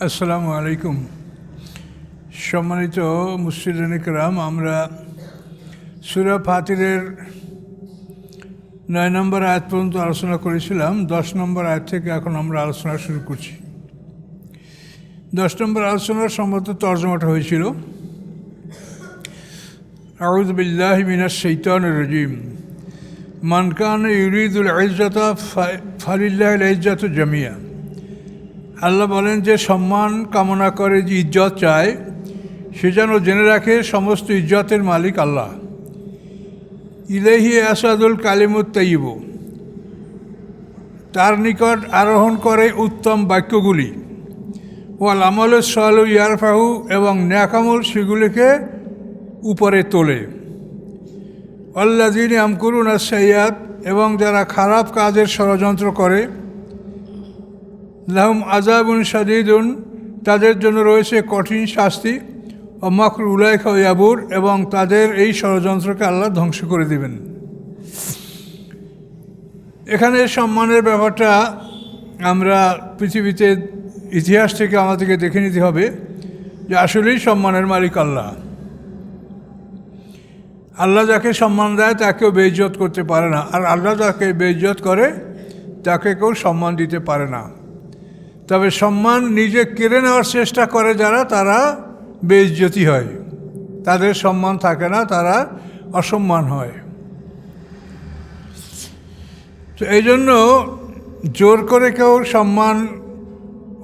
আসসালামু আলাইকুম। সম্মানিত মুসলিম কিরাম, আমরা সূরা ফাতিরের 9 নম্বর আয়াত পর্যন্ত আলোচনা করেছিলাম। 10 নম্বর আয়াত থেকে এখন আমরা আলোচনা শুরু করছি। 10 নম্বর আলোচনার সম্ভবত তর্জমাটা হয়েছিল আউযু বিল্লাহি মিনাশ শাইতানির রাজিম মান কানা ইউরিদুল ইজ্জাতা ফালিল্লাহিল ইজ্জাতু জামিয়া। আল্লাহ বলেন যে সম্মান কামনা করে, যে ইজ্জত চায়, সে যেন জেনে রাখে সমস্ত ইজ্জতের মালিক আল্লাহ। ইলাইহি আসাদুল কালিমুত তাইয়্যিব, তার নিকট আরোহণ করে উত্তম বাক্যগুলি। ওয়াল আমলুস সালিহু ইয়ারফাহু, এবং নেকামল সেগুলিকে উপরে তোলে। আল্লাযীনা ইয়ামকুরুনা আস-সাইয়্যাত, এবং যারা খারাপ কাজের ষড়যন্ত্র করে, লাহুম আযাবুন শাদীদুন, তাদের জন্য রয়েছে কঠিন শাস্তি। ও মাকরু উলাইকা ইয়াবুর, এবং তাদের এই ষড়যন্ত্রকে আল্লাহ ধ্বংস করে দিবেন। এখানে সম্মানের ব্যাপারটা আমরা পৃথিবীতে ইতিহাস থেকে আমাদেরকে দেখে নিতে হবে যে আসলেই সম্মানের মালিক আল্লাহ। আল্লাহ যাকে সম্মান দেয় তাকেও বেইজ্জত করতে পারে না, আর আল্লাহ যাকে বেইজ্জত করে তাকে কেউ সম্মান দিতে পারে না। তবে সম্মান নিজে কেড়ে নেওয়ার চেষ্টা করে যারা, তারা বেইজ্জতি হয়, তাদের সম্মান থাকে না, তারা অসম্মান হয়। তো এই জন্য জোর করে কেউ সম্মান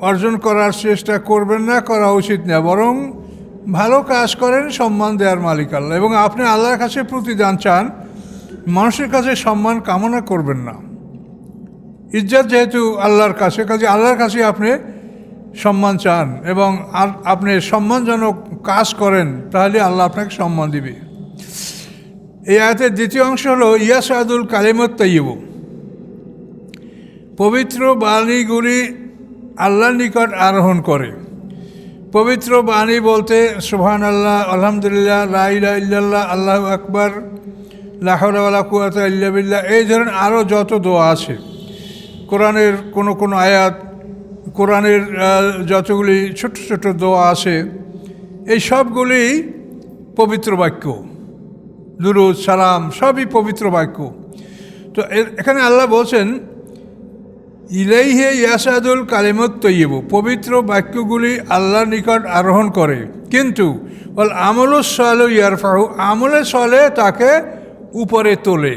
অর্জন করার চেষ্টা করবেন না, করা উচিত না। বরং ভালো কাজ করেন, সম্মান দেওয়ার মালিক আল্লাহ। এবং আপনি আল্লাহর কাছে প্রতিদান চান, মানুষের কাছে সম্মান কামনা করবেন না। ইজ্জত যেহেতু আল্লাহর কাছে, কাজে আল্লাহর কাছে আপনি সম্মান চান, এবং আপনি সম্মানজনক কাজ করেন, তাহলে আল্লাহ আপনাকে সম্মান দিবে। এই আয়াতের দ্বিতীয় অংশ হলো ইয়াসাদুল কালিমুত তাইয়্যিব, পবিত্র বাণীগুলি আল্লাহর নিকট আরোহণ করে। পবিত্র বাণী বলতে সুবহানাল্লাহ, আলহামদুলিল্লাহ, লা ইলাহা ইল্লাল্লাহ, আল্লাহু আকবার, লা হাওলা ওয়ালা কুওয়াতা ইল্লা বিল্লাহ, এই ধরনের আরও যত দোয়া আছে, কোরআনের কোনো আয়াত, কোরআনের যতগুলি ছোট ছোট দোয়া আছে, এই সবগুলি পবিত্র বাক্য। দুরূদ, সালাম সবই পবিত্র বাক্য। তো এখানে আল্লাহ বলছেন ইলাইহি ইয়াসাদুল কালিমুত তাইয়্যিব, পবিত্র বাক্যগুলি আল্লাহর নিকট আরোহণ করে, কিন্তু ওয়াল আমলুস সালিহু ইয়ারফাহু, আমলে সালেহ তাকে উপরে তোলে।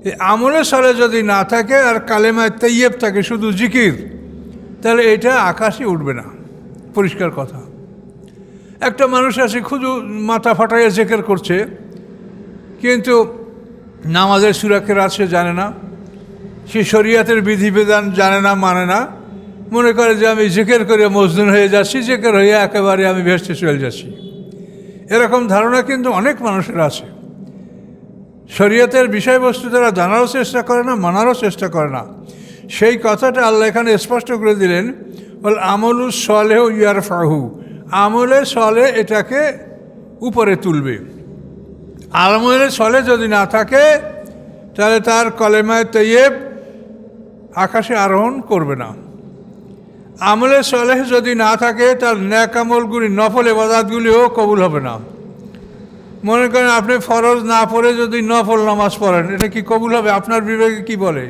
এই আমলে সালেহ যদি না থাকে আর কালেমায় তাইয়্যিব থাকে, শুধু জিকির, তাহলে এটা আকাশে উঠবে না। পরিষ্কার কথা। একটা মানুষ আছে শুধু মাথা ফাটাইয়া জিকির করছে, কিন্তু নামাজের সূরা কেরাত সে জানে না, সে শরীয়তের বিধিবিধান জানে না, মানে না, মনে করে যে আমি জিকির করে মজনুন হয়ে যাচ্ছি, জিকির হয়ে একেবারে আমি ভেস্তে চলে যাচ্ছি। এরকম ধারণা কিন্তু অনেক মানুষের আছে। শরীয়তের বিষয়বস্তু তারা জানারও চেষ্টা করে না, মানারও চেষ্টা করে না। সেই কথাটা আল্লাহ এখানে স্পষ্ট করে দিলেন, বল আমলুস সালিহু ইয়ারফাহু, আমলে সালেহ এটাকে উপরে তুলবে। আমলে সালেহ যদি না থাকে, তাহলে তার কলেমায়ে তাইয়্যিব আকাশে আরোহণ করবে না। আমলে সালেহ যদি না থাকে, তার নেক আমলগুলি, নফল ইবাদতগুলিও কবুল হবে না। মনে করেন আপনি ফরজ না পড়ে যদি নফল নামাজ পড়েন, এটা কি কবুল হবে? আপনার বিবেকে কি বলে?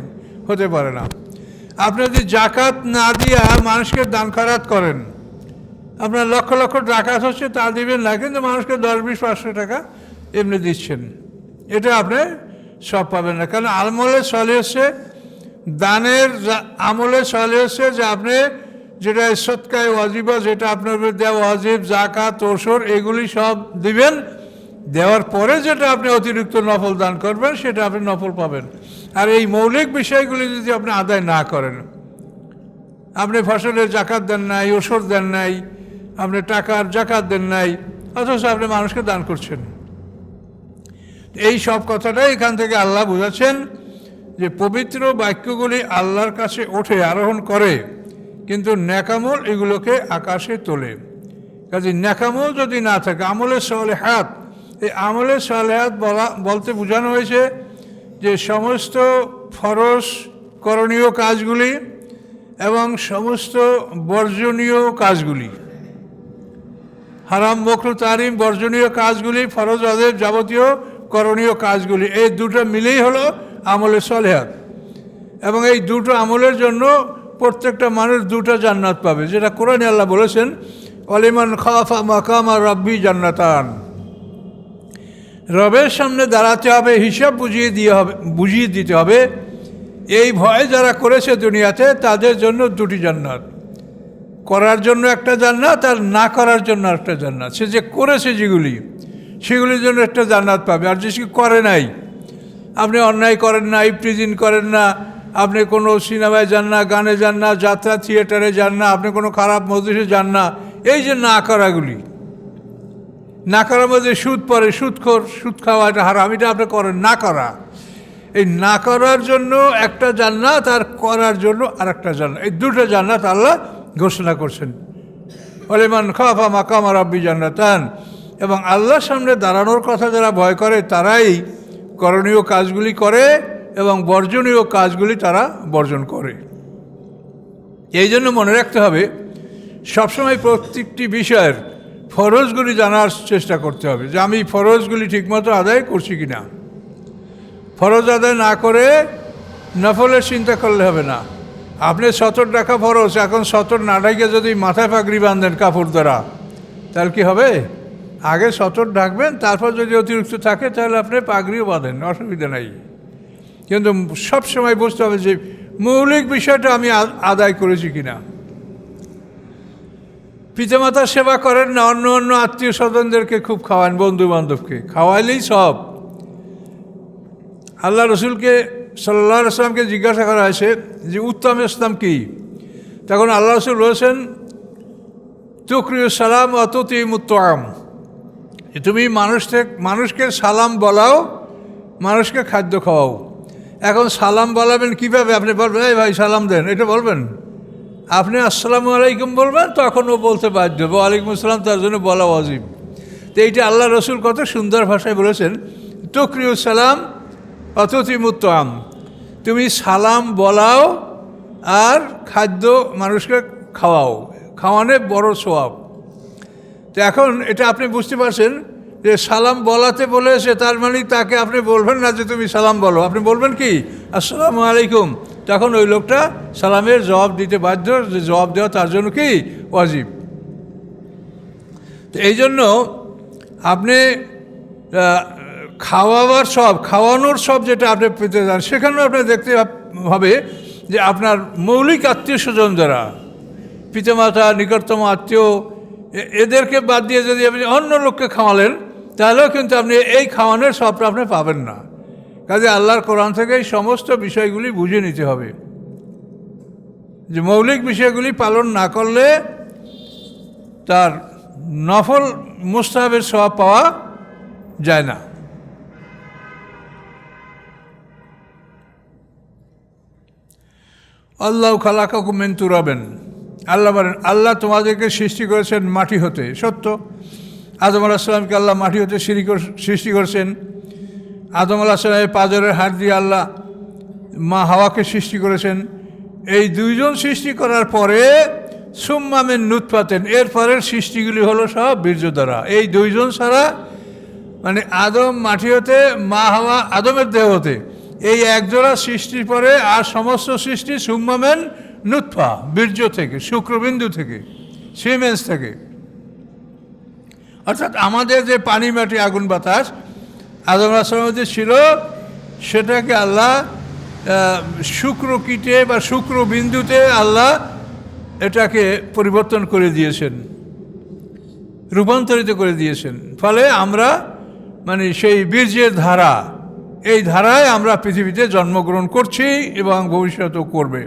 হতে পারে না। আপনি যদি জাকাত না দিয়া মানুষকে দান খয়রাত করেন, আপনার লক্ষ লক্ষ জাকাত হচ্ছে, তা দিবেন না, কিন্তু মানুষকে 10, 20, 500 টাকা এমনি দিচ্ছেন, এটা আপনি সব পাবেন না। কারণ আমলে সালেহ হচ্ছে দানের, আমলে সালেহ হচ্ছে যে আপনি যেটা সদকায়ে ওয়াজিবা, যেটা আপনার দেওয়া ওয়াজিব, জাকাত, ওসর, এগুলি সব দিবেন। দেওয়ার পরে যেটা আপনি অতিরিক্ত নফল দান করবেন, সেটা আপনি নফল পাবেন। আর এই মৌলিক বিষয়গুলি যদি আপনি আদায় না করেন, আপনি ফসলের জাকাত দেন নাই, ওসর দেন নাই, আপনি টাকার জাকাত দেন নাই, অথচ আপনি মানুষকে দান করছেন। এই সব কথাটাই এখান থেকে আল্লাহ বোঝাচ্ছেন যে পবিত্র বাক্যগুলি আল্লাহর কাছে ওঠে, আরোহণ করে, কিন্তু নেকামল এগুলোকে আকাশে তোলে। কাজে নেকামল যদি না থাকে, আমলে সালেহাত, এই আমলে সালেহাত বলতে বোঝানো হয়েছে যে সমস্ত ফরজ করণীয় কাজগুলি এবং সমস্ত বর্জনীয় কাজগুলি, হারাম মাকরুহ তাহরিম বর্জনীয় কাজগুলি, ফরজ ওয়াজিব যাবতীয় করণীয় কাজগুলি, এই দুটো মিলেই হলো আমলে সালেহাত। এবং এই দুটো আমলের জন্য প্রত্যেকটা মানুষ দুটো জান্নাত পাবে, যেটা কোরআনে আল্লাহ বলেছেন, ওয়ালিমান খাফা মাকামা রাব্বি জান্নাতান। রবের সামনে দাঁড়াতে হবে, হিসাব বুঝিয়ে দিতে হবে, এই ভয় যারা করেছে দুনিয়াতে তাদের জন্য দুটি জান্নাত, করার জন্য একটা জান্নাত আর না করার জন্য একটা জান্নাত। সে যে করেছে যেগুলি, সেগুলির জন্য একটা জান্নাত পাবে। আর যে করে নাই, আপনি অন্যায় করেন না, ইফটিজিং করেন না, আপনি কোনো সিনেমায় যান না, গানে যান না, যাত্রা থিয়েটারে যান না, আপনি কোনো খারাপ মজলিসে যান না, এই যে না করাগুলি, না করার মধ্যে সুদ পড়ে, সুদখোর, সুদ খাওয়া, এটা হারাম, এটা আপনি করেন না করা। এই না করার জন্য একটা জান্নাত আর করার জন্য আর একটা জান্নাত, এই দুটো জান্নাত আল্লাহ ঘোষণা করছেন। ওয়ালিমান খাফা মাকামা রাব্বি জান্নাতান। এবং আল্লাহর সামনে দাঁড়ানোর কথা যারা ভয় করে তারাই করণীয় কাজগুলি করে এবং বর্জনীয় কাজগুলি তারা বর্জন করে। এই জন্য মনে রাখতে হবে, সবসময় প্রত্যেকটি বিষয়ের ফরজগুলি জানার চেষ্টা করতে হবে, যে আমি ফরজগুলি ঠিকমতো আদায় করছি কিনা। ফরজ আদায় না করে নফলের চিন্তা করলে হবে না। আপনি 70 টাকা ফরজ, এখন 70 না ঢাকে যদি মাথায় পাগড়ি বাঁধেন কাপড় দ্বারা, তাহলে কি হবে? আগে 70 ঢাকবেন, তারপর যদি অতিরিক্ত থাকে তাহলে আপনি পাগড়িও বাঁধেন, অসুবিধা নাই। কিন্তু সবসময় বুঝতে হবে যে মৌলিক বিষয়টা আমি আদায় করেছি কিনা। পিতামাতার সেবা করেন না, অন্য অন্য আত্মীয় স্বজনদেরকে খুব খাওয়ান, বন্ধু বান্ধবকে খাওয়াইলেই সব। আল্লাহ রসুলকে সাল্লাল্লাহু আলাইহি ওয়াসাল্লামকে জিজ্ঞাসা করা হয়েছে যে উত্তম ইসলাম কি? তখন আল্লাহ রসুল বলেছেন, তুকরিউস সালাম ওয়া তুতিমুত তাআম। তুমি মানুষকে সালাম বলাও, মানুষকে খাদ্য খাওয়াও। এখন সালাম বলাবেন কীভাবে? আপনি বলবেন, এই ভাই সালাম দেন, এটা বলবেন? আপনি আসসালামু আলাইকুম বলবেন, তখন ও বলতে বাধ্য, ওয়ালাইকুম আসসালাম তার জন্য বলা ওয়াজিব। তো এইটা আল্লাহ রসুল কত সুন্দর ভাষায় বলেছেন, তুকরিউস সালাম ওয়া তুতিমুত তাআম। তুমি সালাম বলাও আর খাদ্য মানুষকে খাওয়াও, খাওয়ানো বড় সওয়াব। তো এখন এটা আপনি বুঝতে পারছেন যে সালাম বলাতে বলেছে, তার মানে তাকে আপনি বলবেন না যে তুমি সালাম বলো, আপনি বলবেন কি আসসালামু আলাইকুম। তখন ওই লোকটা সালামের জবাব দিতে বাধ্য, যে জবাব দেওয়া তার জন্য কি ওয়াজিব। তো এই জন্য আপনি খাওয়ানোর সব যেটা আপনি পেতে যান, সেখানেও আপনি দেখতে হবে যে আপনার মৌলিক আত্মীয় স্বজন যারা, পিতামাতা, নিকটতম আত্মীয়, এদেরকে বাদ দিয়ে যদি আপনি অন্য লোককে খাওয়ালেন, তাহলেও কিন্তু আপনি এই খাওয়ানোর সবটা আপনি পাবেন না। কাজে আল্লাহর কোরআন থেকে এই সমস্ত বিষয়গুলি বুঝে নিতে হবে, যে মৌলিক বিষয়গুলি পালন না করলে তার নফল মুস্তাহাবের সওয়াব পাওয়া যায় না। আল্লাহ খালাকাকুম মিন তুরাবিন। আল্লাহ বলেন, আল্লাহ তোমাদেরকে সৃষ্টি করেছেন মাটি হতে। সত্য, আদম আলাইহিস সালামকে আল্লাহ মাটি হতে সৃষ্টি করেছেন। আদম আলাইহিস সালামের পাঁজরের হাড় দিয়ে আল্লাহ মা হাওয়াকে সৃষ্টি করেছেন। এই দুইজন সৃষ্টি করার পরে সুম্মা মিন নুতফাতিন, এরপরের সৃষ্টিগুলি হলো সব বীর্য দ্বারা। এই দুইজন ছাড়া, মানে আদম মাটি হতে, মা হাওয়া আদমের দেহ হতে, এই একজোড়া সৃষ্টির পরে আর সমস্ত সৃষ্টি সুম্মা মিন নুতফা, বীর্য থেকে, শুক্রবিন্দু থেকে, সিমেন্স থেকে। অর্থাৎ আমাদের যে পানি, মাটি, আগুন, বাতাস আদম আলাইহিস সালামের মধ্যে ছিল, সেটাকে আল্লাহ শুক্রকীটে বা শুক্রবিন্দুতে আল্লাহ এটাকে পরিবর্তন করে দিয়েছেন, রূপান্তরিত করে দিয়েছেন। ফলে আমরা মানে সেই বীর্যের ধারা, এই ধারায় আমরা পৃথিবীতে জন্মগ্রহণ করছি এবং ভবিষ্যতেও করবে।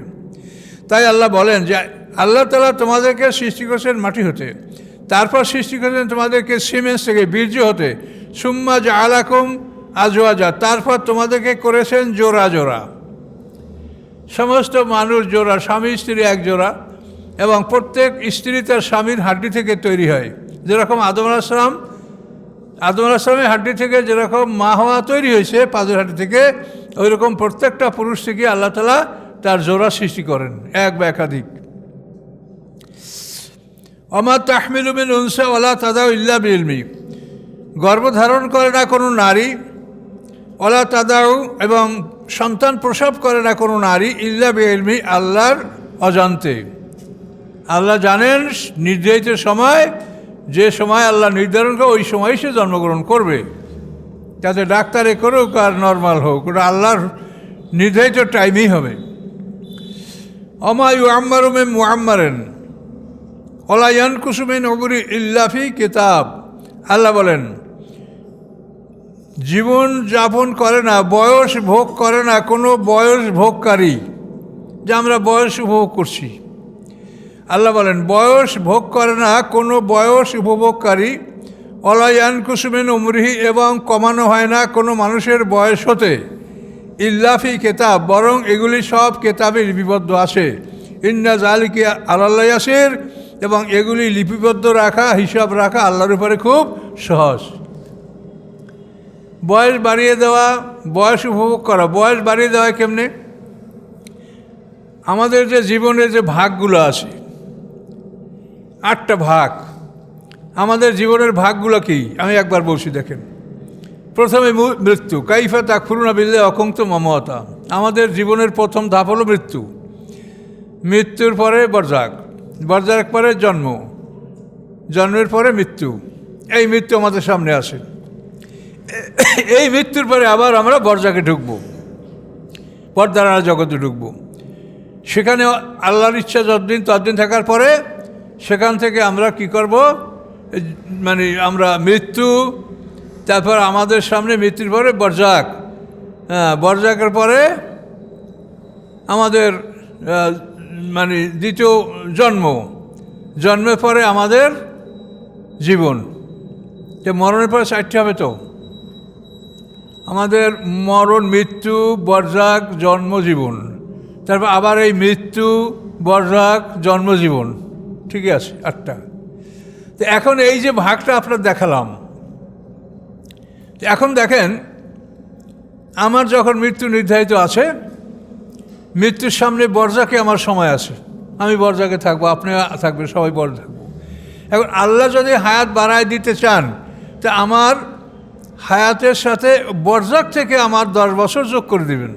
তাই আল্লাহ বলেন যে আল্লাহ তাআলা তোমাদেরকে সৃষ্টি করেছেন মাটি হতে, তারপর সৃষ্টি করেছেন তোমাদেরকে সিমেন্স থেকে, বীর্য হতে। সুম্মা জাআলাকুম আজওয়াজা, তারপর তোমাদেরকে করেছেন জোড়া জোড়া। সমস্ত মানুষ জোড়া, স্বামী স্ত্রী এক জোড়া, এবং প্রত্যেক স্ত্রী তার স্বামীর হাড্ডি থেকে তৈরি হয়। যেরকম আদম আলাইহিস সালামের হাড্ডি থেকে যেরকম মা হাওয়া তৈরি হয়েছে পাঁজরের হাড্ডি থেকে, ওই রকম প্রত্যেকটা পুরুষ থেকে আল্লাহ তাআলা তার জোড়া সৃষ্টি করেন, এক বা একাধিক। ওমা তাহমিলু মিন উনসা ওয়ালা তাদাউ ইল্লা বিইলমি, গর্ভধারণ করে না কোনো নারী, ওয়ালা তাদাউ এবং সন্তান প্রসব করে না কোনো নারী, ইল্লা বিইলমি আল্লাহর অজান্তে। আল্লাহ জানেন নির্ধারিত সময়, যে সময় আল্লাহ নির্ধারণ করে ওই সময় সে জন্মগ্রহণ করবে, যাতে ডাক্তারে করুক আর নর্মাল হোক, ওটা আল্লাহর নির্ধারিত টাইমেই হবে। ওমা ইউআম্মারু মিন মুআম্মারিন ওয়ালা ইয়ানকুসু মিন উমরি ইল্লা ফি কিতাব, আল্লাহ বলেন জীবন যাপন করে না, বয়স ভোগ করে না কোনো বয়স ভোগকারী, যে আমরা বয়স উপভোগ করছি। আল্লাহ বলেন বয়স ভোগ করে না কোনো বয়স উপভোগকারী, ওয়ালা ইয়ানকুসু মিন উমরিহি এবং কমানো হয় না কোনো মানুষের বয়স হতে, ইল্লা ফি কিতাব বরং এগুলি সব কেতাবে লিপিবদ্ধ আছে। ইন্না যালিকা আলাল্লাহ ইয়াসির, এবং এগুলি লিপিবদ্ধ রাখা, হিসাব রাখা আল্লাহর উপরে খুব সহজ। বয়স বাড়িয়ে দেওয়া, বয়স উপভোগ করা। বয়স বাড়িয়ে দেওয়া কেমনে? আমাদের যে জীবনের যে ভাগগুলো আছে, 8টা ভাগ, আমাদের জীবনের ভাগগুলো কি আমি একবার বলছি দেখেন। প্রথমে মৃত্যু, কাইফা তাকফুরুনা বিল্লাহি ওয়া কুনতুম আমওয়াতা, আমাদের জীবনের প্রথম ধাপ হলো মৃত্যু। মৃত্যুর পরে বরজাক, বরজাক পরে জন্ম, জন্মের পরে মৃত্যু। এই মৃত্যু আমাদের সামনে আসে। এই মৃত্যুর পরে আবার আমরা বরজাকে ঢুকবো, পর্দার আড়ালে জগতে ঢুকবো। সেখানে আল্লাহর ইচ্ছা যতদিন ততদিন থাকার পরে সেখান থেকে আমরা কি করব, মানে আমরা মৃত্যু, তারপর আমাদের সামনে মৃত্যুর পরে বরজাক, বরজাকের পরে আমাদের মানে দ্বিতীয় জন্ম, জন্মের পরে আমাদের জীবন। যে মরণের পরে 4টি হবে তো, আমাদের মরণ, মৃত্যু, বরজাক, জন্ম, জীবন। তারপর আবার এই মৃত্যু, বরজাক, জন্মজীবন, ঠিকই আছে 8টা। তো এখন এই যে ভাগটা আপনার দেখালাম, এখন দেখেন আমার যখন মৃত্যু নির্ধারিত আছে, মৃত্যুর সামনে বরজাকে আমার সময় আছে, আমি বরজাকে থাকবো, আপনি থাকবেন, সবাই বর থাকবো। এখন আল্লাহ যদি হায়াত বাড়ায় দিতে চান, তা আমার হায়াতের সাথে বরজাক থেকে আমার 10 বছর যোগ করে দিবেন।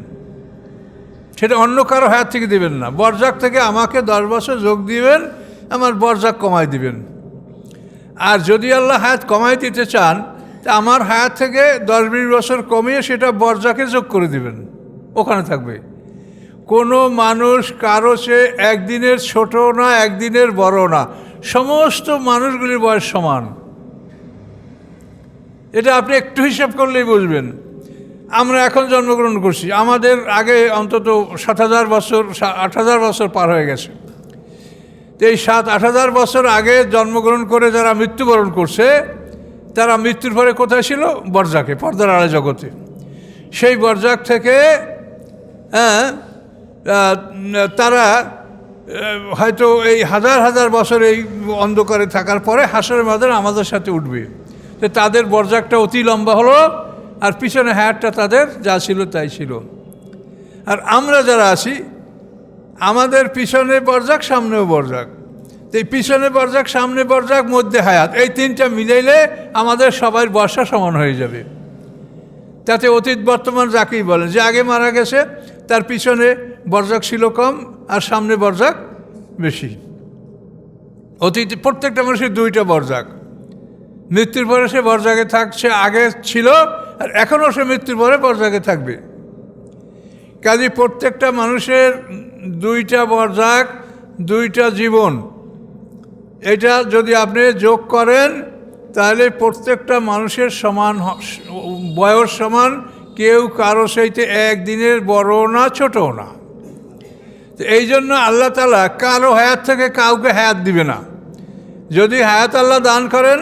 সেটা অন্য কারো হায়াত থেকে দিবেন না, বরজাক থেকে আমাকে 10 বছর যোগ দিবেন, আমার বরজাক কমায় দিবেন। আর যদি আল্লাহ হায়াত কমায় দিতে চান, তা আমার হায়াত থেকে 10-20 বছর কমিয়ে সেটা বরজাকে যোগ করে দিবেন, ওখানে থাকবে। কোনো মানুষ কারো সে একদিনের ছোট না, একদিনের বড় না, সমস্ত মানুষগুলির বয়স সমান। এটা আপনি একটু হিসাব করলেই বুঝবেন। আমরা এখন জন্মগ্রহণ করছি, আমাদের আগে অন্তত 7,000 বছর, 8,000 বছর পার হয়ে গেছে। তো এই 7-8,000 বছর আগে জন্মগ্রহণ করে যারা মৃত্যুবরণ করছে, তারা মৃত্যুর পরে কোথায় ছিল? বরজাকে, পর্দার আড়ালে জগতে। সেই বরজাক থেকে তারা হয়তো এই হাজার হাজার বছর এই অন্ধকারে থাকার পরে হাসরের ময়দানে আমাদের সাথে উঠবে। তো তাদের বরজাকটা অতি লম্বা হলো, আর পিছনে হায়াতটা তাদের যা ছিল তাই ছিল। আর আমরা যারা আছি, আমাদের পিছনে বরজাক, সামনেও বরজাক। তো এই পিছনে বরজাক, সামনে বরজাক, মধ্যে হায়াত, এই 3টা মিলাইলে আমাদের সবার বর্ষা সমান হয়ে যাবে। তাতে অতীত বর্তমান যাকেই বলেন, যে আগে মারা গেছে তার পিছনে বরজাক ছিল কম, আর সামনে বরজাক বেশি। অতীত প্রত্যেকটা মানুষের 2টা বরজাক। মৃত্যুর পরে সে বরজাকে থাকছে, আগে ছিল, আর এখনও সে মৃত্যুর পরে বরজাকে থাকবে। কাজে প্রত্যেকটা মানুষের 2টা বরজাক, 2টা জীবন, এটা যদি আপনি যোগ করেন তাহলে প্রত্যেকটা মানুষের সমান বয়স সমান, কেউ কারো সাথে একদিনের বড় না, ছোটও না। তো এই জন্য আল্লাহ তাআলা কারো হায়াত থেকে কাউকে হায়াত দিবে না। যদি হায়াত আল্লাহ দান করেন,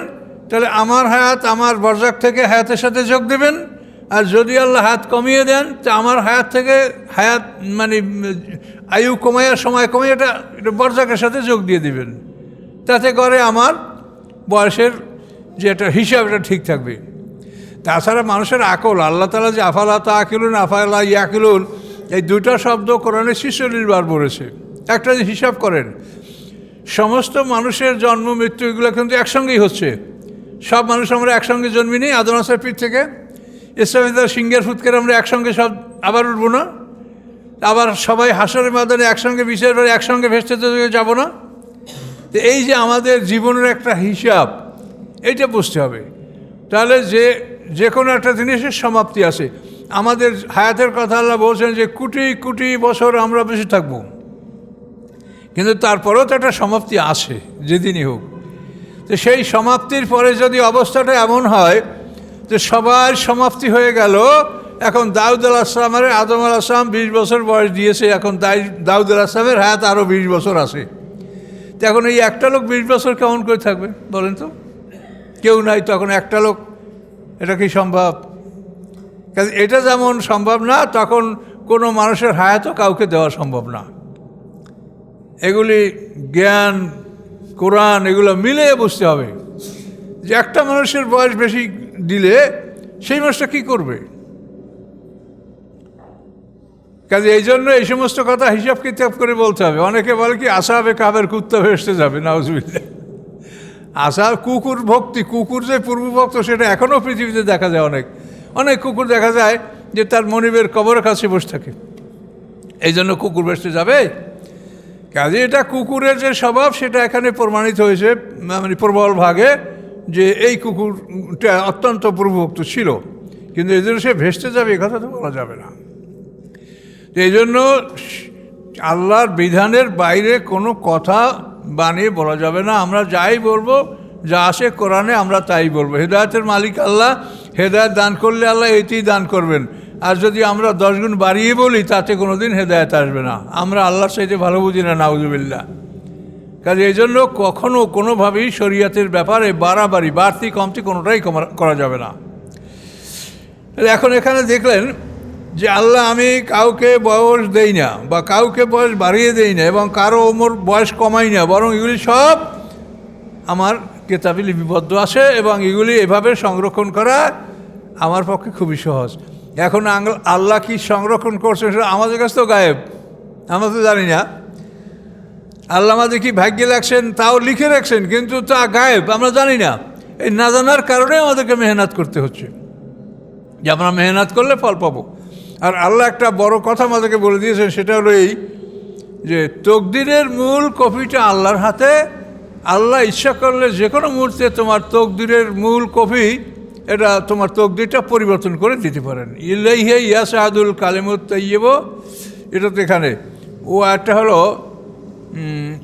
তাহলে আমার হায়াত আমার বরজাক থেকে হায়াতের সাথে যোগ দেবেন। আর যদি আল্লাহ হায়াত কমিয়ে দেন, তো আমার হায়াত থেকে হায়াত মানে আয়ু কমাইয়া, সময় কমিয়ে এটা বরজাকের সাথে যোগ দিয়ে দিবেন। তাতে করে আমার বয়সের যে একটা হিসাব, এটা ঠিক থাকবে। তাছাড়া মানুষের আকল, আল্লাহ তাআলা যে আফালা তাআকিলুন, আফালা ইয়াকিলুন, এই দুটো শব্দ কোরআনে 46 বার পড়েছে। একটা যে হিসাব করেন, সমস্ত মানুষের জন্ম মৃত্যু এগুলো কিন্তু একসঙ্গেই হচ্ছে। সব মানুষ আমরা একসঙ্গে জন্মিনি আদম আলাইহিস পিঠ থেকে। ইসলামী তার সিঙ্গের ফুৎকার আমরা একসঙ্গে সব আবার উঠবো না? আবার সবাই হাসরের ময়দানে একসঙ্গে বিচার করে একসঙ্গে ভেসতে যাব না? তো এই যে আমাদের জীবনের একটা হিসাব, এইটা বুঝতে হবে। তাহলে যে কোনো একটা জিনিসের সমাপ্তি আছে। আমাদের হায়াতের কথা আল্লাহ বলছেন যে কোটি কোটি বছর আমরা বেঁচে থাকবো, কিন্তু তারপরেও তো একটা সমাপ্তি আছে যেদিনই হোক। তো সেই সমাপ্তির পরে যদি অবস্থাটা এমন হয় যে সবার সমাপ্তি হয়ে গেল, এখন দাউদ আলাইহিস সালামের আদম আলাইহিস সালাম 20 বছর বয়স দিয়েছে, এখন দাউদ আলাইহিস সালামের হায়াত আরও 20 বছর আছে। তো এখন এই একটা লোক 20 বছর কেমন করে থাকবে বলেন তো? কেউ নাই, তখন একটা লোক, এটা কি সম্ভব? কারণ এটা যেমন সম্ভব না, তখন কোনো মানুষের হায়াতও কাউকে দেওয়া সম্ভব না। এগুলি জ্ঞান, কোরআন এগুলো মিলে বুঝতে হবে যে একটা মানুষের বয়স বেশি দিলে সেই মানুষটা কী করবে। কাজে এই জন্য এই সমস্ত কথা হিসাব কিতাব করে বলতে হবে। অনেকে বলে কি আসহাবে কাফের কুত্তা ভেসতে যাবে, নাউজুবিল্লাহ। আসহাব কুকুর ভক্তি, কুকুর যে পূর্বভক্ত সেটা এখনও পৃথিবীতে দেখা যায়। অনেক কুকুর দেখা যায় যে তার মনিবের কবরের কাছে বসে থাকে, এই জন্য কুকুর ভেসতে যাবে। কাজে এটা কুকুরের যে স্বভাব সেটা এখানে প্রমাণিত হয়েছে, মানে প্রবল ভাগে, যে এই কুকুরটা অত্যন্ত পূর্বভক্ত ছিল, কিন্তু এই জন্য সে ভেসতে যাবে এই কথা তো বলা যাবে না। এই জন্য আল্লাহর বিধানের বাইরে কোনো কথা বানিয়ে বলা যাবে না। আমরা যাই বলবো, যা আসে কোরআনে আমরা তাই বলবো। হেদায়েতের মালিক আল্লাহ, হেদায়েত দান করলে আল্লাহ এইটাই দান করবেন। আর যদি আমরা 10 গুণ বাড়িয়ে বলি তাতে কোনো দিন হেদায়েত আসবে না। আমরা আল্লাহর চাইতে ভালো বুঝি না, নাউজুবিল্লাহ। কাজে এই জন্য কখনও কোনোভাবেই শরীয়তের ব্যাপারে বাড়াবাড়ি, বাড়তি কমতি কোনোটাই করা যাবে না। এখন এখানে দেখলেন যে আল্লাহ, আমি কাউকে বয়স দেই না বা কাউকে বয়স বাড়িয়ে দেই না এবং কারো ওমর বয়স কমাই না, বরং এগুলি সব আমার কিতাবে লিপিবদ্ধ আছে এবং এগুলি এভাবে সংরক্ষণ করা আমার পক্ষে খুবই সহজ। এখন আল্লাহ কি সংরক্ষণ করছে সেটা আমাদের কাছে তো গায়েব, আমরা তো জানি না। আল্লাহ আমাদের কি ভাগ্যে রাখছেন তাও লিখে রাখছেন, কিন্তু তা গায়েব, আমরা জানি না। এই না জানার কারণে আমাদেরকে মেহনত করতে হচ্ছে, যে আমরা মেহনত করলে ফল পাবো। আর আল্লাহ একটা বড় কথা আমাদেরকে বলে দিয়েছেন, সেটা হলো এই যে তকদিরের মূল কপিটা আল্লাহর হাতে। আল্লাহ ইচ্ছা করলে যে কোনো মুহূর্তে তোমার তকদিরের মূল কপি, এটা তোমার তকদিরটা পরিবর্তন করে দিতে পারেন। ইলাইহি ইয়াসআদুল কালিমুত তাইয়্যিব, এটা তো এখানে ও একটা হলো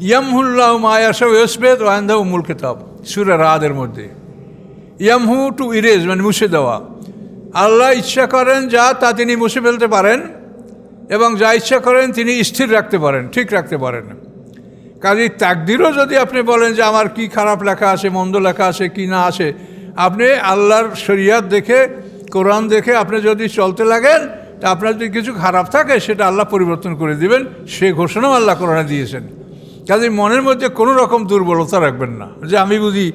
ইয়ামহুল্লাহু মা ইয়াশাউ ওয়া ইউসবিত ওয়া ইনদাহু উম্মুল কিতাব, সূরা রাদের মধ্যে। ইয়ামহু টু ইরেজ, মানে মুছে দেওয়া। আল্লাহ ইচ্ছা করেন যা তা তিনি মুছে ফেলতে পারেন, এবং যা ইচ্ছা করেন তিনি স্থির রাখতে পারেন, ঠিক রাখতে পারেন। কাজেই তাকদিরও যদি আপনি বলেন যে আমার কি খারাপ লেখা আছে, মন্দ লেখা আছে কি না আছে, আপনি আল্লাহর শরিয়াত দেখে, কোরআন দেখে আপনি যদি চলতে লাগেন, তা আপনার যদি কিছু খারাপ থাকে সেটা আল্লাহ পরিবর্তন করে দিবেন, সে ঘোষণাও আল্লাহ কোরআনে দিয়েছেন। কাজেই মনের মধ্যে কোনো রকম দুর্বলতা রাখবেন না যে আমি বুঝি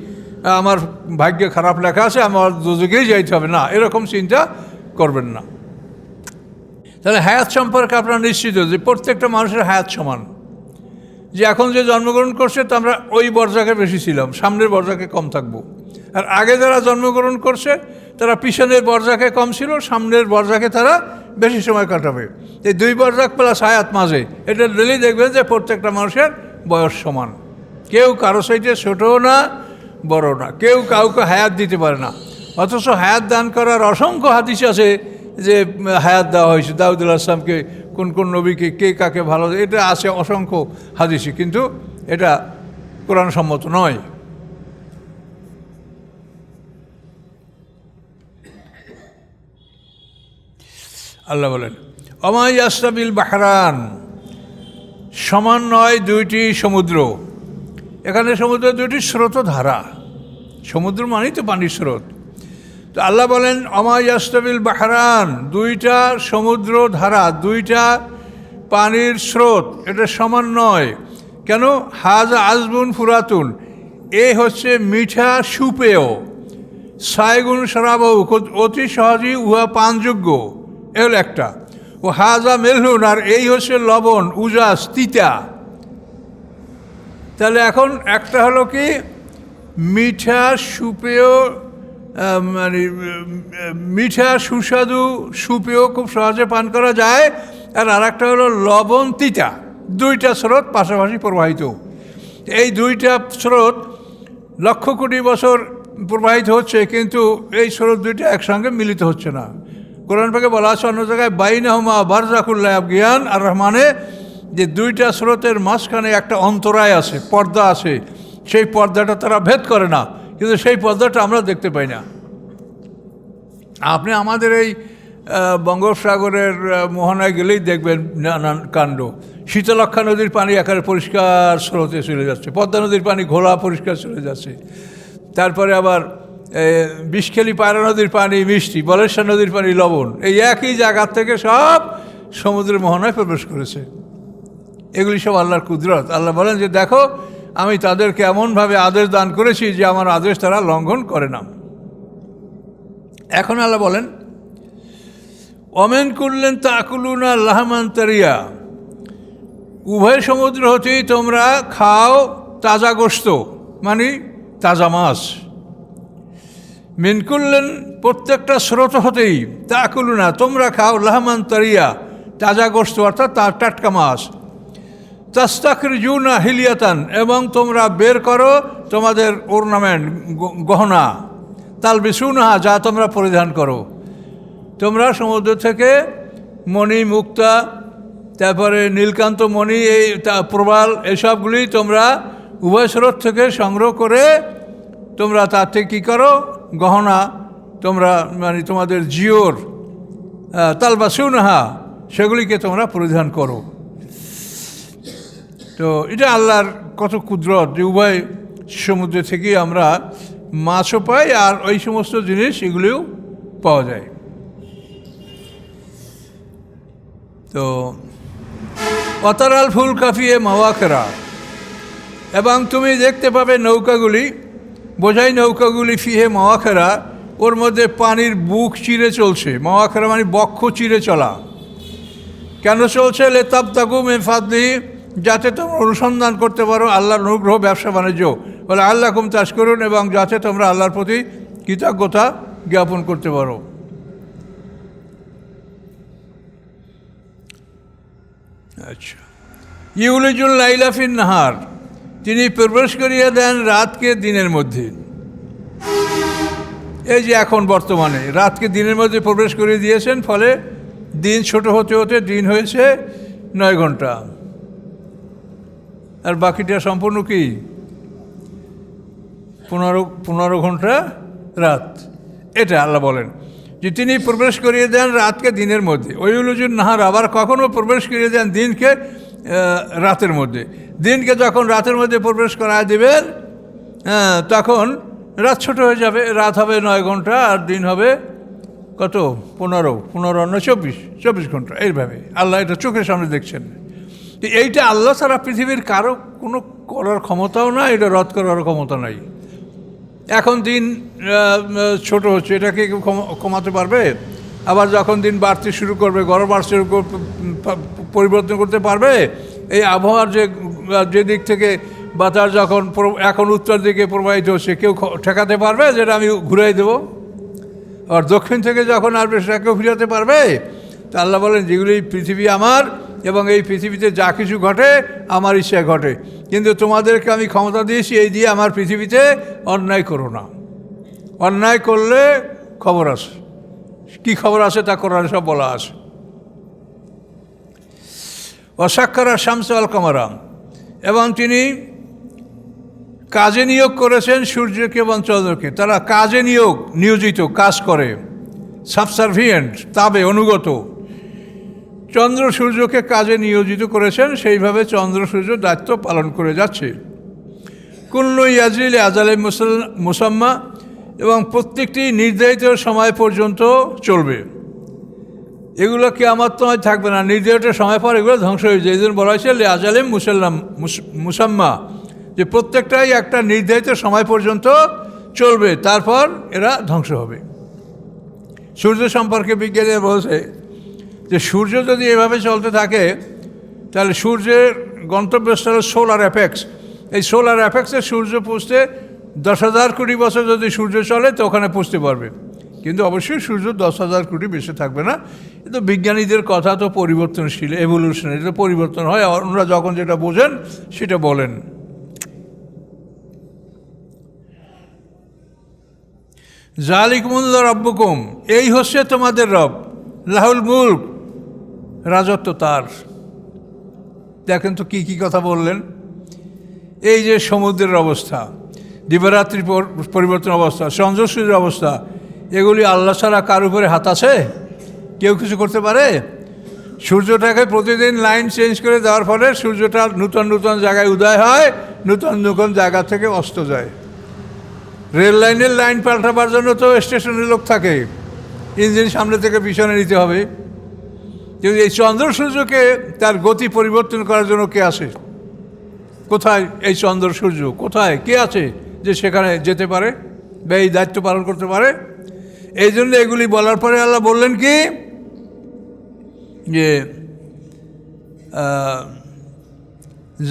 আমার ভাগ্যে খারাপ লেখা আছে, আমার দোজখেই যাইতে হবে, না, এরকম চিন্তা করবেন না। তাহলে হায়াত সম্পর্কে আপনারা নিশ্চিত যে প্রত্যেকটা মানুষের হায়াত সমান। যে এখন যে জন্মগ্রহণ করছে তা আমরা ওই বর্জাকে বেশি ছিলাম, সামনের বর্জাকে কম থাকবো। আর আগে যারা জন্মগ্রহণ করছে তারা পিছনের বর্জাকে কম ছিল, সামনের বর্জাকে তারা বেশি সময় কাটাবে। এই 2 বর্জাক প্লাস হায়াত মাঝে, এটা ডেলি দেখবেন যে প্রত্যেকটা মানুষের বয়স সমান। কেউ কারো সাইডে ছোটও না বড় না, কেউ কাউকে হায়াত দিতে পারে না। অথচ হায়াত দান করার অসংখ্য হাদিস আছে যে হায়াত দেওয়া হয়েছে দাউদ আলাইহিস সালামকে, কোন কোন নবীকে কে কাকে ভালো, এটা আছে অসংখ্য হাদিসে, কিন্তু এটা কোরআন সম্মত নয়। আল্লাহ বলেন ওমা ইয়াসতাবিল বাহরান, সমান নয় 2টি সমুদ্র। এখানে সমুদ্রের 2টি স্রোতধারা, সমুদ্র মানেই তো পানির স্রোত। তো আল্লাহ বলেন ওমা ইয়াসতাবিল বাহরান, 2টা সমুদ্র ধারা, 2টা পানির স্রোত, এটা সমান নয়। কেন? হাজা আজবুন ফুরাতুন, এ হচ্ছে মিঠা সুপেয়, সাইগুন শরাবহু, অতি সহজেই উহা পানযোগ্য, এ হলো একটা। ও হাজা মেলহুন, আর এই হচ্ছে লবণ, উজাস, তিতা। তাহলে এখন একটা হলো কি মিঠা সুপেয়, মানে মিঠা সুস্বাদু সুপেয় খুব সহজে পান করা যায়, আর একটা হলো লবণ তিতা। দুইটা স্রোত পাশাপাশি প্রবাহিত। এই দুইটা স্রোত লক্ষ কোটি বছর প্রবাহিত হচ্ছে, কিন্তু এই স্রোত দুইটা একসঙ্গে মিলিত হচ্ছে না। কোরআন পাকে বলা আছে অন্য জায়গায় বাইনাহুমা বারজাকুল্লাহ জ্ঞান আর রহমানে, যে দুইটা স্রোতের মাঝখানে একটা অন্তরায় আছে, পর্দা আছে। সেই পর্দাটা তারা ভেদ করে না, কিন্তু সেই পর্দাটা আমরা দেখতে পাই না। আপনি আমাদের এই বঙ্গোপসাগরের মোহনায় গেলেই দেখবেন নানান কাণ্ড। শীতলক্ষা নদীর পানি একেবারে পরিষ্কার স্রোতে চলে যাচ্ছে, পদ্মা নদীর পানি ঘোলা পরিষ্কার চলে যাচ্ছে। তারপরে আবার বিষখেলি পায়রা নদীর পানি মিষ্টি, বলেশ্বর নদীর পানি লবণ। এই একই জায়গার থেকে সব সমুদ্রের মোহনায় প্রবেশ করেছে। এগুলি সব আল্লাহর কুদরত। আল্লাহ বলেন যে দেখো, আমি তাদেরকে এমনভাবে আদেশ দান করেছি যে আমার আদেশ তারা লঙ্ঘন করে না। এখন আল্লাহ বলেন অমেন করলেন তাকুলুনা লাহমান তারিয়া, উভয় সমুদ্র হতেই তোমরা খাও তাজা গোশত, মানে তাজা মাছ। মিনকুল্লেন প্রত্যেকটা স্রোত হতেই, তাকুলুনা তোমরা খাও লাহমান তারিয়া তাজা গোশত, অর্থাৎ টাটকা মাছ। তাস্তাখরিজুনা হিলিয়াতান, এবং তোমরা বের করো তোমাদের অর্নামেন্ট, গহনা। তালবিসুনাহা, যা তোমরা পরিধান করো। তোমরা সমুদ্র থেকে মণি, মুক্তা, তারপরে নীলকান্ত মণি, এই প্রবাল, এসবগুলি তোমরা উভয় স্রোত থেকে সংগ্রহ করে তোমরা তার থেকে কী করো, গহনা তোমরা, মানে তোমাদের জিওর তালবাসুনাহা, সেগুলিকে তোমরা পরিধান করো। তো এটা আল্লাহর কত কুদরত যে উভয় সমুদ্র থেকেই আমরা মাছও পাই আর ওই সমস্ত জিনিস এগুলিও পাওয়া যায়। তো অতারাল ফুল কাফিয়ে মাওয়াখেরা, এবং তুমি দেখতে পাবে নৌকাগুলি, বোঝাই নৌকাগুলি ফিহে মাওয়াখেরা, ওর মধ্যে পানির বুক চিরে চলছে। মাওয়াখেরা মানে বক্ষ চিরে চলা। কেন চলছে? লেতাব তাকু মে ফাদলি, যাতে তোমরা অনুসন্ধান করতে পারো আল্লাহর অনুগ্রহ, ব্যবসা বাণিজ্য, বলে আল্লাহ কুম চাষ করুন, এবং যাতে তোমরা আল্লাহর প্রতি কৃতজ্ঞতা জ্ঞাপন করতে পারো। আচ্ছা, ইউলিজুল লাইলা ফিন নাহার, তিনি প্রবেশ করিয়ে দেন রাতকে দিনের মধ্যে। এই যে এখন বর্তমানে রাতকে দিনের মধ্যে প্রবেশ করিয়ে দিয়েছেন, ফলে দিন ছোট হতে হতে দিন হয়েছে 9 ঘন্টা, আর বাকিটা সম্পূর্ণ কি 15 ঘন্টা রাত। এটা আল্লাহ বলেন যে তিনি প্রবেশ করিয়ে দেন রাতকে দিনের মধ্যে। ওইউলুজুন নাহার, আবার কখনও প্রবেশ করিয়ে দেন দিনকে রাতের মধ্যে। দিনকে যখন রাতের মধ্যে প্রবেশ করায় দেবেন, তখন রাত ছোট হয়ে যাবে, রাত হবে 9 ঘন্টা আর দিন হবে কত, 15 24 ঘন্টা। এইভাবে আল্লাহ এটা চোখের সামনে দেখছেন। এইটা আল্লাহ ছাড়া পৃথিবীর কারো কোনো করার ক্ষমতাও না, এটা রদ করার ক্ষমতা নাই। এখন দিন ছোট হচ্ছে, এটাকে কেউ কমাতে পারবে? আবার যখন দিন বাড়তে শুরু করবে, গরম বাড়তে শুরু পরিবর্তন করতে পারবে? এই আবহাওয়ার যে দিক থেকে বাতাস যখন এখন উত্তর দিকে প্রবাহিত হচ্ছে, কেউ ঠেকাতে পারবে যেটা আমি ঘুরাই দেবো? আর দক্ষিণ থেকে যখন আসবে সেটাকেও ফিরাতে পারবে? তা আল্লাহ বলেন যেগুলি পৃথিবী আমার, এবং এই পৃথিবীতে যা কিছু ঘটে আমার ইচ্ছায় ঘটে, কিন্তু তোমাদেরকে আমি ক্ষমতা দিয়েছি এই দিয়ে আমার পৃথিবীতে অন্যায় করো না। অন্যায় করলে খবর আছে, কী খবর আছে তা কোরআনে সব বলা আছে। অসাক্ষরা শামস আল কামারাম, এবং তিনি কাজে নিয়োগ করেছেন সূর্যকে এবং চন্দ্রকে। তারা কাজে নিয়োজিত, কাজ করে, সাবসার্ভিয়েন্ট, তাবে অনুগত। চন্দ্র সূর্যকে কাজে নিয়োজিত করেছেন, সেইভাবে চন্দ্র সূর্য দায়িত্ব পালন করে যাচ্ছে। কুল্লু ইয়াজরিল আজালে মুসাম্মা, এবং প্রত্যেকটি নির্ধারিত সময় পর্যন্ত চলবে। এগুলো কিয়ামত তো থাকবে না, নির্ধারিত সময় পর এগুলো ধ্বংস হয়ে যায়। এই জন্য বলা হয়েছে আজালে মুসাম্মা, যে প্রত্যেকটাই একটা নির্ধারিত সময় পর্যন্ত চলবে, তারপর এরা ধ্বংস হবে। সূর্য সম্পর্কে বিজ্ঞানীরা বলছে যে সূর্য যদি এভাবে চলতে থাকে তাহলে সূর্যের গন্তব্যস্থল সোলার অ্যাপেক্স, এই সোলার অ্যাপেক্সে সূর্য পুষতে 10,000 কোটি বছর যদি সূর্য চলে তো ওখানে পুষতে পারবে। কিন্তু অবশ্যই সূর্য 10,000 কোটি বেশি থাকবে না। কিন্তু বিজ্ঞানীদের কথা তো পরিবর্তনশীল, এভলিউশনারি, এটা পরিবর্তন হয়, ওনারা যখন যেটা বোঝেন সেটা বলেন। জালিকুমুল্লাহ রব্বুকুম, এই হচ্ছে তোমাদের রব, লাহুল মুলক, রাজত্ব তার। দেখেন তো কি কথা বললেন। এই যে সমুদ্রের অবস্থা, দিবারাত্রির পরিবর্তন অবস্থা, চন্দ্র সূর্যের অবস্থা, এগুলি আল্লাহ ছাড়া কার উপরে হাত আছে? কেউ কিছু করতে পারে? সূর্যটাকে প্রতিদিন লাইন চেঞ্জ করে দেওয়ার ফলে সূর্যটা নূতন নূতন জায়গায় উদয় হয়, নূতন নূতন জায়গা থেকে অস্ত যায়। রেল লাইনের লাইন পাল্টাবার জন্য তো স্টেশনের লোক থাকে, ইঞ্জিন সামনে থেকে পিছনে নিতে হবে। কিন্তু এই চন্দ্র সূর্যকে তার গতি পরিবর্তন করার জন্য কে আসে? কোথায় এই চন্দ্র সূর্য? কোথায় কে আছে যে সেখানে যেতে পারে বা এই দায়িত্ব পালন করতে পারে? এই জন্য এগুলি বলার পরে আল্লাহ বললেন কি যে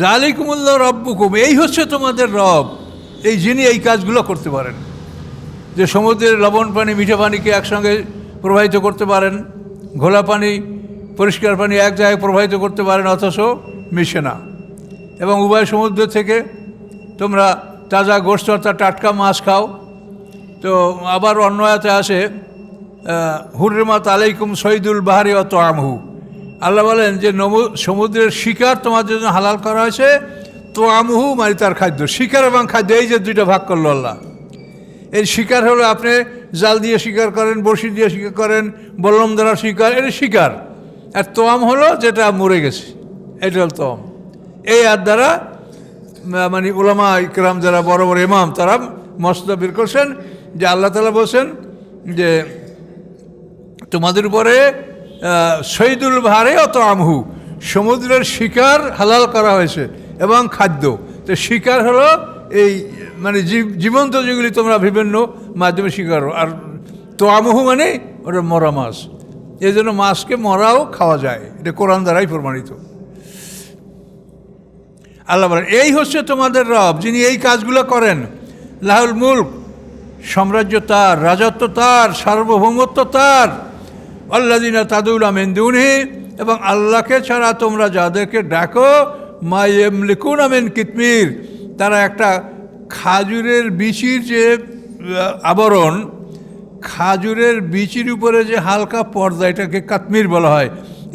জালিকুমুল্লাহ রব্বুকুম, এই হচ্ছে তোমাদের রব, এই যিনি এই কাজগুলো করতে পারেন, যে সমুদ্রের লবণ পানি মিঠা পানিকে একসঙ্গে প্রবাহিত করতে পারেন, ঘোলা পানি পরিষ্কার পানি এক জায়গায় প্রবাহিত করতে পারেন অথচ মিশে না, এবং উভয় সমুদ্র থেকে তোমরা তাজা গোশত অর্থাৎ টাটকা মাছ খাও। তো আবার অন্য আয়াতে আসে হুররিমাত আলাইকুম সৈদুল বাহারি ওয়া তাআমহু, আল্লাহ বলেন যে সমুদ্রের শিকার তোমাদের জন্য হালাল করা হয়েছে, তাআমহু মানে তার খাদ্য, শিকার এবং খাদ্য, এই যে দুইটা ভাগ করলো আল্লাহ। এই শিকার হলো আপনি জাল দিয়ে শিকার করেন, বড়শি দিয়ে শিকার করেন, বল্লম দ্বারা শিকার, এটা শিকার। আর তোয়াম হলো যেটা মরে গেছে, এটা হল তোয়াম। এই আর দ্বারা মানে উলামা ইকরাম যারা বড় বড় ইমাম তারা মসলা বের করছেন যে আল্লাহ তাআলা বলছেন যে তোমাদের উপরে সৈদুল বাহারে অত আমহু, সমুদ্রের শিকার হালাল করা হয়েছে এবং খাদ্য। তো শিকার হলো এই মানে জীবন্ত যেগুলি তোমরা বিভিন্ন মাধ্যমে শিকার, আর তো আমহু মানে ওটা মরা মাছ। এই জন্য মাছকে মরাও খাওয়া যায়, এটা কোরআন দ্বারাই প্রমাণিত। আল্লাহ বলেন এই হচ্ছে তোমাদের রব, যিনি এই কাজগুলো করেন। লাহুল মুলক, সাম্রাজ্য তার, রাজত্ব তার, সার্বভৌমত্ব তার। আল্লাযিনা তাদউনা মিন দুনিহি, এবং আল্লাহকে ছাড়া তোমরা যাদেরকে ডাকো, মা ইয়ামলিকুনা মিন কিতমির, তারা একটা খাজুরের বিচির যে আবরণ, খাজুরের বিচির উপরে যে হালকা পর্দা, এটাকে কাতমির বলা হয়,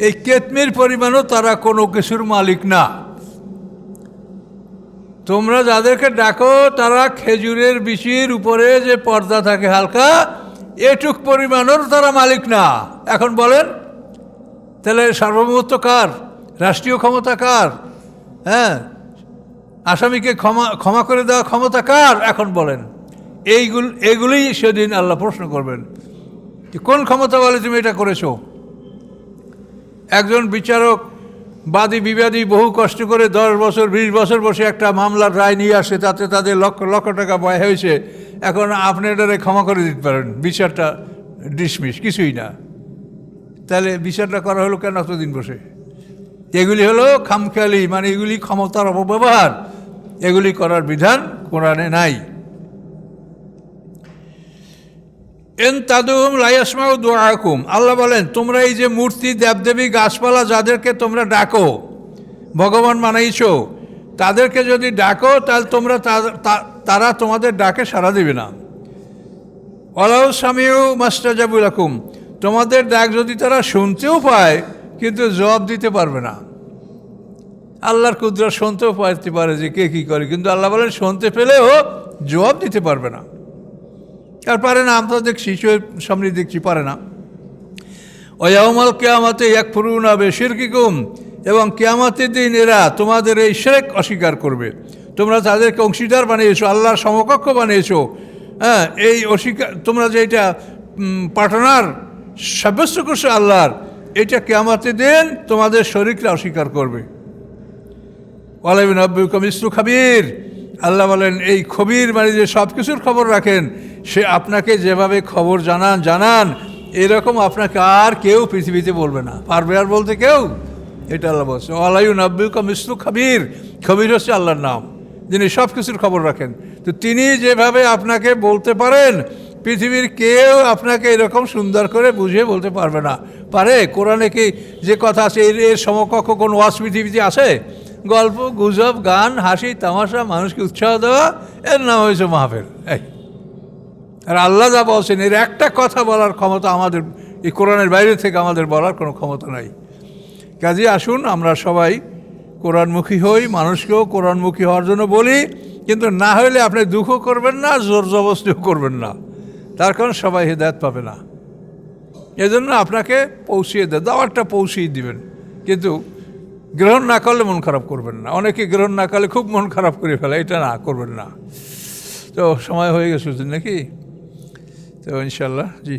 এই কেতমির পরিমাণও তারা কোনো কিছুর মালিক না। তোমরা যাদেরকে ডাকো তারা খেজুরের বিচির উপরে যে পর্দা থাকে হালকা, এটুক পরিমাণের তারা মালিক না। এখন বলেন তাহলে সার্বভৌমত্ব কার? রাষ্ট্রীয় ক্ষমতা কার? হ্যাঁ, আসামিকে ক্ষমা করে দেওয়া ক্ষমতা কার? এখন বলেন এইগুলি সেদিন আল্লাহ প্রশ্ন করবেন, কোন ক্ষমতা বলে তুমি এটা করেছো? একজন বিচারক বাদী বিবাদী বহু কষ্ট করে 10 বছর 20 বছর বসে একটা মামলার রায় নিয়ে আসে, তাতে তাদের লক্ষ লক্ষ টাকা ব্যয় হয়েছে। এখন আপনি এটারে ক্ষমা করে দিতে পারেন, বিচারটা ডিসমিস, কিছুই না। তাহলে বিচারটা করা হলো কেন এতদিন বসে? এগুলি হলো খামখেয়ালি, মানে এগুলি ক্ষমতার অপব্যবহার, এগুলি করার বিধান কোরআনে নাই। এন তাদুহুম লা ইয়াসমাউ দুআকুম, আল্লাহ বলেন তোমরা এই যে মূর্তি দেবদেবী গাছপালা যাদেরকে তোমরা ডাকো, ভগবান বানাইছো, তাদেরকে যদি ডাকো তাহলে তোমরা তারা তোমাদের ডাকে সাড়া দেবে না। ওয়ালাউ সামিউ মাস্তাজাবু লাকুম, তোমাদের ডাক যদি তারা শুনতেও পায় কিন্তু জবাব দিতে পারবে না। আল্লাহর কুদরত শুনতেও পারতে পারে যে কে কী করে, কিন্তু আল্লাহ বলেন শুনতে পেলেও জবাব দিতে পারবে না। আর পারে না, আমরা দেখছি সামনে দেখছি পারে না। ওয়াউমাল কিয়ামতে ইয়াকফুরুনা বিশিরকিকুম, এবং কিয়ামতের দিন এরা তোমাদের এই শিরক অস্বীকার করবে। তোমরা তাদেরকে অংশীদার বানিয়েছো, আল্লাহর সমকক্ষ বানিয়েছো। হ্যাঁ, এই অস্বীকার তোমরা যে এটা পার্টনার সাব্যস্ত করছো আল্লাহর, এটা কিয়ামতের দিন তোমাদের শরীকরা অস্বীকার করবে। ওয়ালা ইউনাব্বিউকা মিসলু খাবীর, আল্লাহ বলেন এই খবীর মানে যে সব কিছুর খবর রাখেন, সে আপনাকে যেভাবে খবর জানান এরকম আপনাকে আর কেউ পৃথিবীতে বলবে না, পারবে আর বলতে কেউ? এটা আল্লাহ বলছে, আলাইউ নাব্বিউকা মিসলু খাবির। খবির হচ্ছে আল্লাহর নাম, যিনি সব কিছুর খবর রাখেন। তো তিনি যেভাবে আপনাকে বলতে পারেন, পৃথিবীর কেউ আপনাকে এরকম সুন্দর করে বুঝিয়ে বলতে পারবে না। পারে? কোরআনে কি যে কথা আছে এর সমকক্ষ কোন ওয়াজ পৃথিবীতে আছে? গল্প, গুজব, গান, হাসি তামাশা, মানুষকে উৎসাহ দেওয়া, এর নাম হয়েছে মাহফিল। এই আর আল্লাহ যা বলছেন, এর একটা কথা বলার ক্ষমতা আমাদের এই কোরআনের বাইরে থেকে আমাদের বলার কোনো ক্ষমতা নাই। কাজে আসুন আমরা সবাই কোরআনমুখী হই, মানুষকেও কোরআনমুখী হওয়ার জন্য বলি। কিন্তু না হলে আপনি দুঃখ করবেন না, জোর জবরদস্তিও করবেন না, তার কারণ সবাই হেদায়েত পাবে না। এজন্য আপনাকে পৌঁছিয়ে দাওয়াতটা পৌঁছিয়ে দিবেন, কিন্তু গ্রহণ না করলে মন খারাপ করবেন না। অনেকে গ্রহণ না করলে খুব মন খারাপ করে ফেলে, এটা না করবেন না। তো সময় হয়ে গেছে নাকি? তো ইনশাল্লাহ জি।